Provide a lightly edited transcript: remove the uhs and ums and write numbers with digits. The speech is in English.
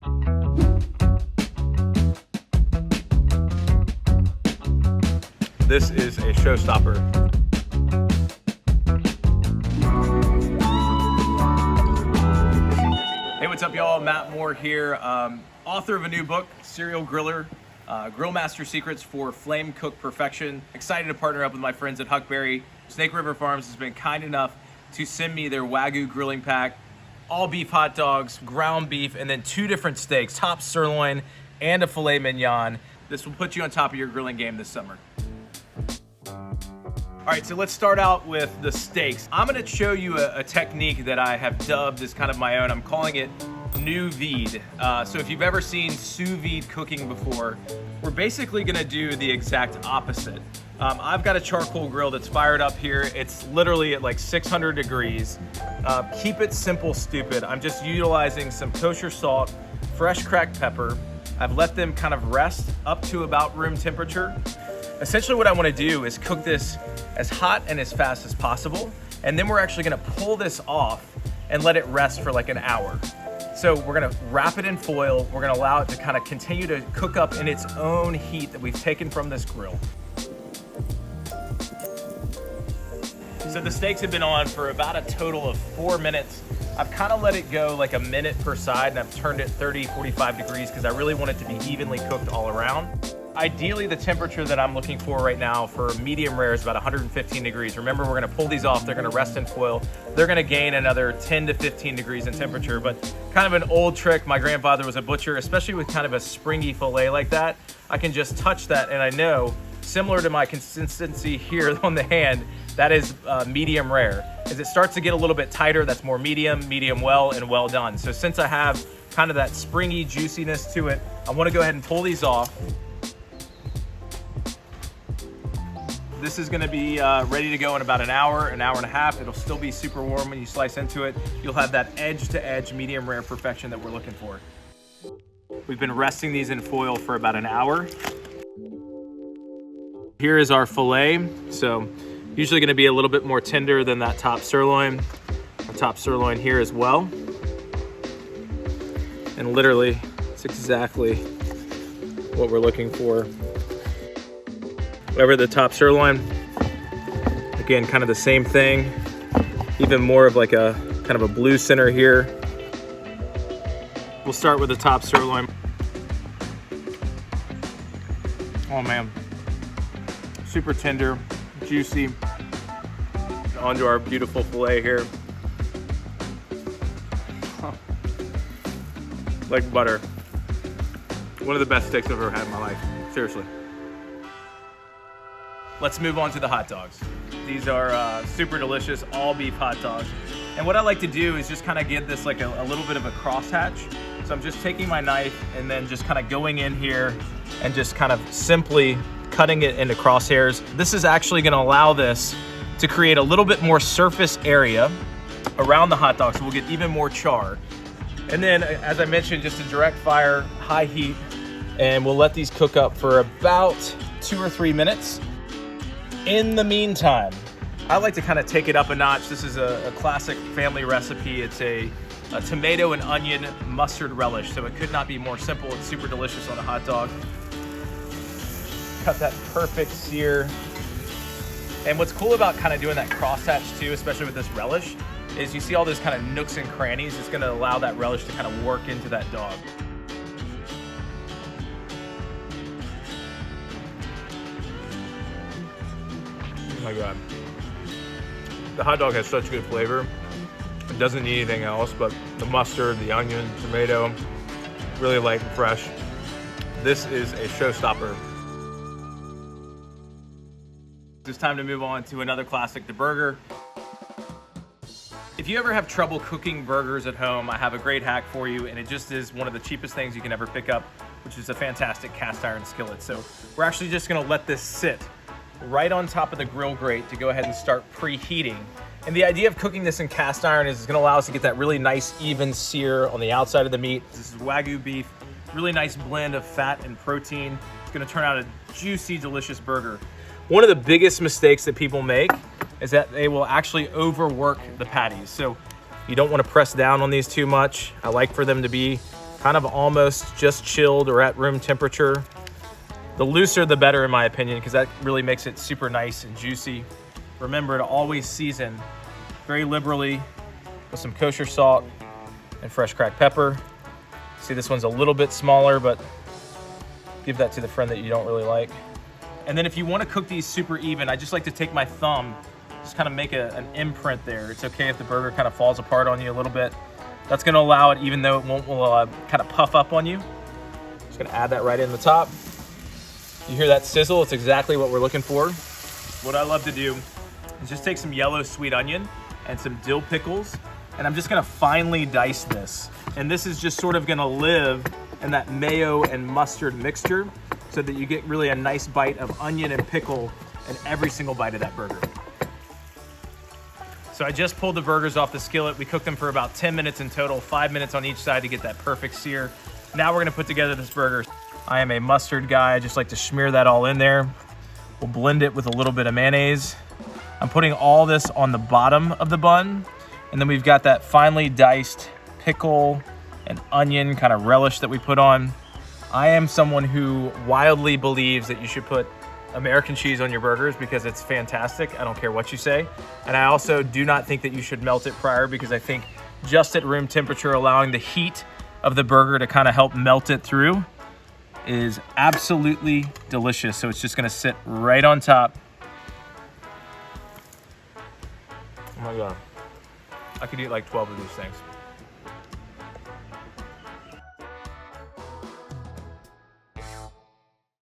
This is a showstopper. Hey, what's up, y'all? Matt Moore here, author of a new book, Serial Griller, Grill Master Secrets for Flame Cook Perfection. Excited to partner up with my friends at Huckberry. Snake River Farms has been kind enough to send me their Wagyu grilling pack, all beef hot dogs, ground beef, and then 2 different steaks, top sirloin and a filet mignon. This will put you on top of your grilling game this summer. All right, so let's start out with the steaks. I'm gonna show you a technique that I have dubbed as kind of my own. I'm calling it New Vide. So if you've ever seen sous vide cooking before, we're basically gonna do the exact opposite. I've got a charcoal grill that's fired up here. It's literally at like 600 degrees. Keep it simple, stupid. I'm just utilizing some kosher salt, fresh cracked pepper. I've let them kind of rest up to about room temperature. Essentially what I wanna do is cook this as hot and as fast as possible. And then we're actually gonna pull this off and let it rest for like an hour. So we're gonna wrap it in foil. We're gonna allow it to kind of continue to cook up in its own heat that we've taken from this grill. So the steaks have been on for about a total of 4 minutes. I've kind of let it go like a minute per side, and I've turned it 30, 45 degrees because I really want it to be evenly cooked all around. Ideally, the temperature that I'm looking for right now for medium rare is about 115 degrees. Remember, we're gonna pull these off, they're gonna rest in foil. They're gonna gain another 10 to 15 degrees in temperature, but kind of an old trick. My grandfather was a butcher, especially with kind of a springy filet like that. I can just touch that and I know, similar to my consistency here on the hand, that is medium rare. As it starts to get a little bit tighter, that's more medium, medium well, and well done. So since I have kind of that springy juiciness to it, I wanna go ahead and pull these off. This is gonna be ready to go in about an hour and a half. It'll still be super warm when you slice into it. You'll have that edge to edge medium rare perfection that we're looking for. We've been resting these in foil for about an hour. Here is our filet. So usually gonna be a little bit more tender than that top sirloin. Our top sirloin here as well. And literally, it's exactly what we're looking for. Over the top sirloin, again, kind of the same thing. Even more of like a kind of a blue center here. We'll start with the top sirloin. Oh man, super tender, juicy. Onto our beautiful filet here. Like butter. One of the best steaks I've ever had in my life, seriously. Let's move on to the hot dogs. These are super delicious, all beef hot dogs. And what I like to do is just kind of give this like a little bit of a crosshatch. So I'm just taking my knife and then just kind of going in here and just kind of simply cutting it into crosshairs. This is actually gonna allow this to create a little bit more surface area around the hot dog, so we'll get even more char. And then, as I mentioned, just a direct fire, high heat, and we'll let these cook up for about 2 or 3 minutes. In the meantime, I like to kind of take it up a notch. This is a classic family recipe. It's a tomato and onion mustard relish, so it could not be more simple. It's super delicious on a hot dog. Cut that perfect sear. And what's cool about kind of doing that crosshatch too, especially with this relish, is you see all those kind of nooks and crannies. It's gonna allow that relish to kind of work into that dog. Oh my God. The hot dog has such good flavor. It doesn't need anything else, but the mustard, the onion, tomato, really light and fresh. This is a showstopper. It's time to move on to another classic, the burger. If you ever have trouble cooking burgers at home, I have a great hack for you, and it just is one of the cheapest things you can ever pick up, which is a fantastic cast iron skillet. So we're actually just gonna let this sit right on top of the grill grate to go ahead and start preheating. And the idea of cooking this in cast iron is it's gonna allow us to get that really nice even sear on the outside of the meat. This is Wagyu beef, really nice blend of fat and protein. It's gonna turn out a juicy, delicious burger. One of the biggest mistakes that people make is that they will actually overwork the patties. So you don't wanna press down on these too much. I like for them to be kind of almost just chilled or at room temperature. The looser the better in my opinion, because that really makes it super nice and juicy. Remember to always season very liberally with some kosher salt and fresh cracked pepper. See, this one's a little bit smaller, but give that to the friend that you don't really like. And then if you want to cook these super even, I just like to take my thumb, just kind of make an imprint there. It's okay if the burger kind of falls apart on you a little bit. That's going to allow it, even though it won't kind of puff up on you. Just going to add that right in the top. You hear that sizzle? It's exactly what we're looking for. What I love to do is just take some yellow sweet onion and some dill pickles, and I'm just going to finely dice this. And this is just sort of going to live in that mayo and mustard mixture so that you get really a nice bite of onion and pickle in every single bite of that burger. So I just pulled the burgers off the skillet. We cooked them for about 10 minutes in total, 5 minutes on each side to get that perfect sear. Now we're gonna put together this burger. I am a mustard guy. I just like to smear that all in there. We'll blend it with a little bit of mayonnaise. I'm putting all this on the bottom of the bun. And then we've got that finely diced pickle and onion kind of relish that we put on. I am someone who wildly believes that you should put American cheese on your burgers because it's fantastic. I don't care what you say. And I also do not think that you should melt it prior, because I think just at room temperature, allowing the heat of the burger to kind of help melt it through is absolutely delicious. So it's just gonna sit right on top. Oh my God. I could eat like 12 of these things.